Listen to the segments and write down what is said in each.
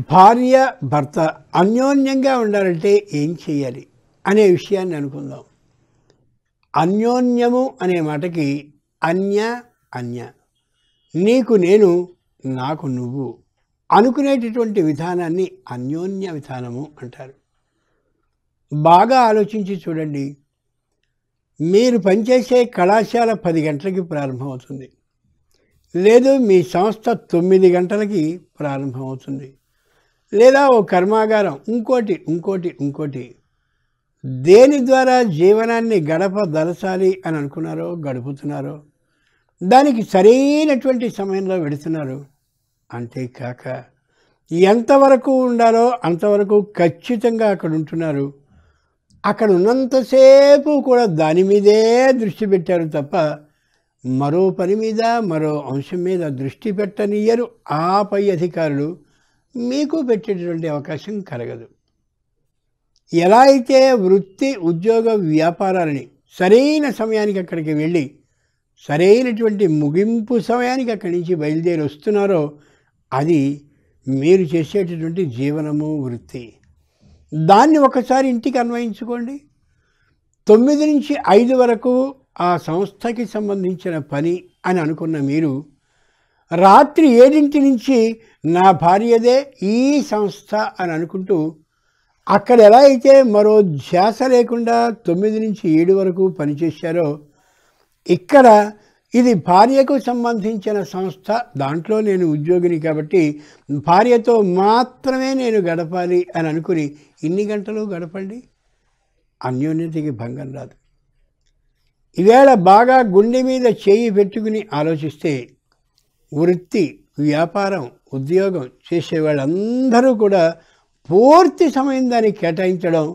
భార్య భర్త అన్యోన్యంగా ఉండాలంటే ఏం చేయాలి అనే విషయాన్ని అనుకుందాం. అన్యోన్యము అనే మాటకి అన్య అన్య, నీకు నేను నాకు నువ్వు అనుకునేటటువంటి విధానాన్ని అన్యోన్య విధానము అంటారు. బాగా ఆలోచించి చూడండి. మీరు పనిచేసే కళాశాల 10 గంటలకి ప్రారంభమవుతుంది, లేదు మీ సంస్థ 9 గంటలకి ప్రారంభమవుతుంది, లేదా ఓ కర్మాగారం ఇంకోటి దేని ద్వారా జీవనాన్ని గడపదలచాలి అని అనుకున్నారో గడుపుతున్నారో దానికి సరైనటువంటి సమయంలో వెడుతున్నారు. అంతేకాక ఎంతవరకు ఉండాలో అంతవరకు ఖచ్చితంగా అక్కడ ఉంటున్నారు. అక్కడ ఉన్నంతసేపు కూడా దాని మీదే దృష్టి పెట్టారు తప్ప మరో పని మీద మరో అంశం మీద దృష్టి పెట్టనియ్యరు. ఆ పై అధికారులు మీకు పెట్టేటటువంటి అవకాశం కలగదు. ఎలా అయితే వృత్తి ఉద్యోగ వ్యాపారాలని సరైన సమయానికి అక్కడికి వెళ్ళి సరైనటువంటి ముగింపు సమయానికి అక్కడి నుంచి బయలుదేరి వస్తున్నారో అది మీరు చేసేటటువంటి జీవనము వృత్తి. దాన్ని ఒకసారి ఇంటికి అన్వయించుకోండి. 9 నుంచి 5 వరకు ఆ సంస్థకి సంబంధించిన పని అని అనుకున్న మీరు రాత్రి 7 నుంచి నా భార్యదే ఈ సంస్థ అని అనుకుంటూ అక్కడ ఎలా అయితే మరో ధ్యాస లేకుండా 9 నుంచి 7 వరకు పనిచేశారో ఇక్కడ ఇది భార్యకు సంబంధించిన సంస్థ, దాంట్లో నేను ఉద్యోగిని కాబట్టి భార్యతో మాత్రమే నేను గడపాలి అని అనుకుని ఇన్ని గంటలు గడపండి. అన్యోన్యతకి భంగం రాదు. ఈవేళ బాగా గుండె మీద చేయి పెట్టుకుని ఆలోచిస్తే వృత్తి వ్యాపారం ఉద్యోగం చేసేవాళ్ళందరూ కూడా పూర్తి సమయం దానికి కేటాయించడం,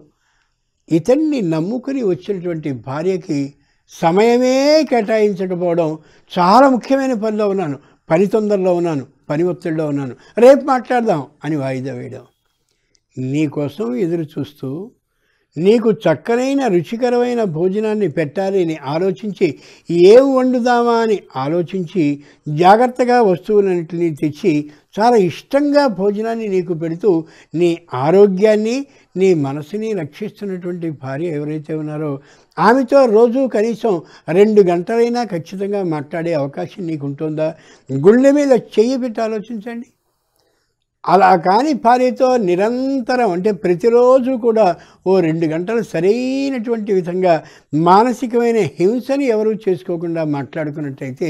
ఇతన్ని నమ్ముకుని వచ్చినటువంటి భార్యకి సమయమే కేటాయించకపోవడం, చాలా ముఖ్యమైన పనిలో ఉన్నాను, పని తొందరలో ఉన్నాను, పని ఒత్తిడిలో ఉన్నాను, రేపు మాట్లాడదాం అని వాయిదా వేయడం, నీకోసం ఎదురు చూస్తూ నీకు చక్కనైన రుచికరమైన భోజనాన్ని పెట్టాలి అని ఆలోచించి ఏం వండుదామా అని ఆలోచించి జాగ్రత్తగా వస్తువులన్నింటినీ తెచ్చి చాలా ఇష్టంగా భోజనాన్ని నీకు పెడుతూ నీ ఆరోగ్యాన్ని నీ మనసుని రక్షిస్తున్నటువంటి భార్య ఎవరైతే ఉన్నారో ఆమెతో రోజు కనీసం 2 గంటలైనా ఖచ్చితంగా మాట్లాడే అవకాశం నీకు ఉంటుందా? గుండె మీద చెయ్యి పెట్టి ఆలోచించండి. అలా కానీ భార్యతో నిరంతరం అంటే ప్రతిరోజు కూడా ఓ 2 గంటలు సరైనటువంటి విధంగా మానసికమైన హింసని ఎవరూ చేసుకోకుండా మాట్లాడుకున్నట్టయితే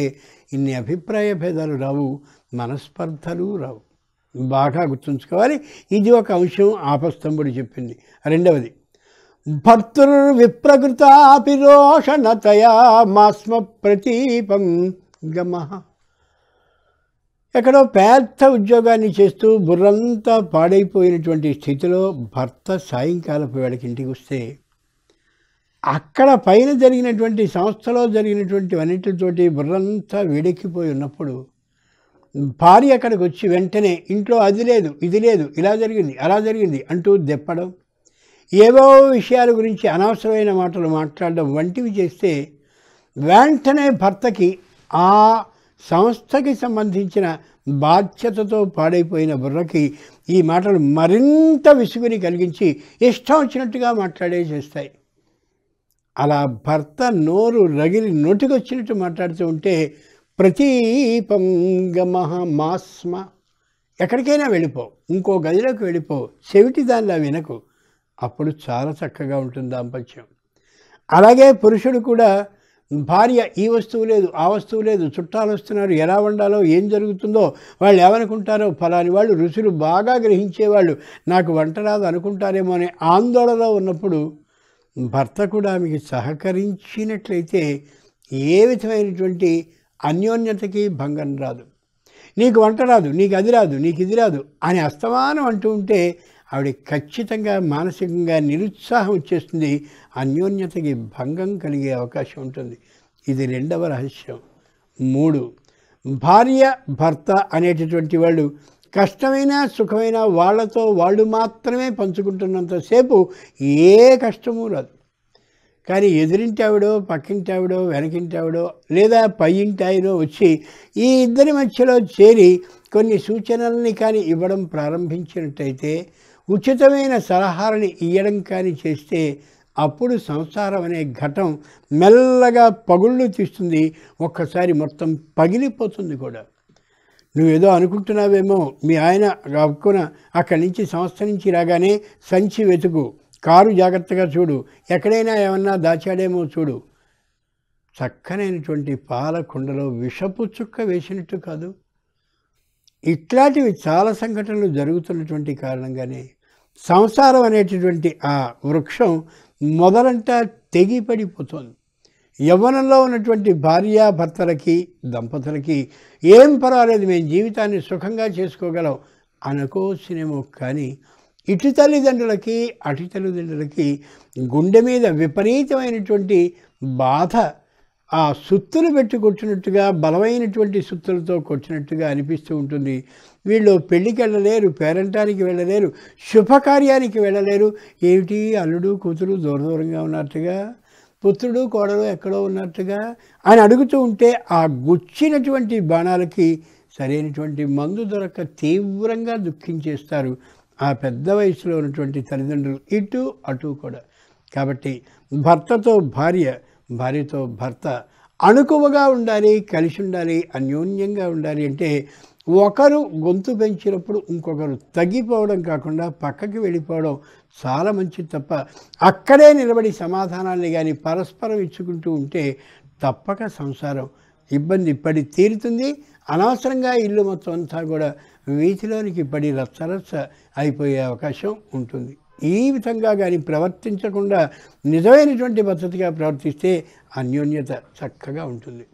ఇన్ని అభిప్రాయ భేదాలు రావు, మనస్పర్ధలు రావు. బాగా గుర్తుంచుకోవాలి. ఇది ఒక అంశం ఆపస్తంభుడు చెప్పింది. రెండవది, భర్తృర్విప్రకృతాపిరోషణతయా మాస్మ ప్రతీపం గమః. ఎక్కడో పెద్ద ఉద్యోగాన్ని చేస్తూ బుర్రంతా పాడైపోయినటువంటి స్థితిలో భర్త సాయంకాలపు వేళకి ఇంటికి వస్తే అక్కడ పైన జరిగినటువంటి సంస్థలో జరిగినటువంటి అన్నిటితోటి బుర్రంతా వేడెక్కిపోయి ఉన్నప్పుడు భార్య అక్కడికి వచ్చి వెంటనే ఇంట్లో అది లేదు ఇది లేదు ఇలా జరిగింది అలా జరిగింది అంటూ దెప్పడం, ఏవో విషయాల గురించి అనవసరమైన మాటలు మాట్లాడడం వంటివి చేస్తే వెంటనే భర్తకి ఆ సంస్థకి సంబంధించిన బాధ్యతతో పాడైపోయిన బుర్రకి ఈ మాటలు మరింత విసుగుని కలిగించి ఇష్టం వచ్చినట్టుగా మాట్లాడే చేస్తాయి. అలా భర్త నోరు రగిలి నోటికొచ్చినట్టు మాట్లాడుతూ ఉంటే ప్రతీపం గమః మాస్మ, ఎక్కడికైనా వెళ్ళిపో, ఇంకో గదిలోకి వెళ్ళిపో, చెవిటి దానిలా వినకు, అప్పుడు చాలా చక్కగా ఉంటుంది దాంపత్యం. అలాగే పురుషుడు కూడా భార్య ఈ వస్తువు లేదు ఆ వస్తువు లేదు, చుట్టాలు వస్తున్నారు, ఎలా వండాలో ఏం జరుగుతుందో వాళ్ళు ఏమనుకుంటారో, ఫలాని వాళ్ళు రుచులు బాగా గ్రహించేవాళ్ళు నాకు వంట రాదు అనుకుంటారేమో అనే ఆందోళనలో ఉన్నప్పుడు భర్త కూడా ఆమెకి సహకరించినట్లయితే ఏ విధమైనటువంటి అన్యోన్యతకి భంగం రాదు. నీకు వంట రాదు, నీకు అది రాదు, నీకు ఇది రాదు అని అస్తమానం అంటూ ఉంటే ఆవిడ ఖచ్చితంగా మానసికంగా నిరుత్సాహం వచ్చేస్తుంది, అన్యోన్యతకి భంగం కలిగే అవకాశం ఉంటుంది. ఇది రెండవ రహస్యం. 3, భార్య భర్త అనేటటువంటి వాళ్ళు కష్టమైన సుఖమైన వాళ్ళతో వాళ్ళు మాత్రమే పంచుకుంటున్నంతసేపు ఏ కష్టమూ రాదు. కానీ ఎదురింటి ఆవిడో పక్కింటి ఆవిడో వెనకింటి ఆవిడో లేదా పై ఇంటి ఆయనో వచ్చి ఈ ఇద్దరి మధ్యలో చేరి కొన్ని సూచనల్ని కానీ ఇవ్వడం ప్రారంభించినట్టయితే, ఉచితమైన సలహాలని ఇవ్వడం కానీ చేస్తే, అప్పుడు సంసారం అనే ఘటం మెల్లగా పగుళ్ళు తీస్తుంది. ఒక్కసారి మొత్తం పగిలిపోతుంది కూడా. నువ్వేదో అనుకుంటున్నావేమో, మీ ఆయన గబుక్కున అక్కడి నుంచి సంస్థ నుంచి రాగానే సంచి వెతుకు, కారు జాగ్రత్తగా చూడు, ఎక్కడైనా ఏమన్నా దాచాడేమో చూడు. చక్కనైనటువంటి పాల కుండలో విషపు చుక్క వేసినట్టు కాదు. ఇట్లాంటివి చాలా సంఘటనలు జరుగుతున్నటువంటి కారణంగానే సంసారం అనేటటువంటి ఆ వృక్షం మొదలంతా తెగిపడిపోతుంది. యవ్వనంలో ఉన్నటువంటి భార్యాభర్తలకి, దంపతులకి ఏం పర్వాలేదు, మేము జీవితాన్ని సుఖంగా చేసుకోగలం అనుకోవచ్చునేమో, కానీ ఇటు తల్లిదండ్రులకి అటు తల్లిదండ్రులకి గుండె మీద విపరీతమైనటువంటి బాధ, ఆ సుత్తులు పెట్టి కొట్టినట్టుగా, బలమైనటువంటి సుత్తులతో కొట్టినట్టుగా అనిపిస్తూ ఉంటుంది. వీళ్ళు పెళ్ళికి వెళ్ళలేరు, పేరంటానికి వెళ్ళలేరు, శుభకార్యానికి వెళ్ళలేరు. ఏమిటి అల్లుడు కూతురు దూర దూరంగా ఉన్నట్టుగా, పుత్రుడు కోడలు ఎక్కడో ఉన్నట్టుగా అని అడుగుతూ ఉంటే, ఆ గుచ్చినటువంటి బాణాలకి సరైనటువంటి మందు దొరక్క తీవ్రంగా దుఃఖించేస్తారు ఆ పెద్ద వయసులో ఉన్నటువంటి తల్లిదండ్రులు, ఇటు అటు కూడా. కాబట్టి భర్తతో భార్య, భార్యతో భర్త అణుకువగా ఉండాలి, కలిసి ఉండాలి, అన్యోన్యంగా ఉండాలి. అంటే ఒకరు గొంతు పెంచినప్పుడు ఇంకొకరు తగ్గిపోవడం కాకుండా పక్కకి వెళ్ళిపోవడం చాలా మంచిది తప్ప, అక్కడే నిలబడి సమాధానాన్ని కానీ పరస్పరం ఇచ్చుకుంటూ ఉంటే తప్పక సంసారం ఇబ్బంది పడి తీరుతుంది. అనవసరంగా ఇల్లు మొత్తం అంతా కూడా వీధిలోనికి పడి రచ్చరచ్చ అయిపోయే అవకాశం ఉంటుంది. ఈ విధంగా కానీ ప్రవర్తించకుండా నిజమైనటువంటి పద్ధతిగా ప్రవర్తిస్తే అన్యోన్యత చక్కగా ఉంటుంది.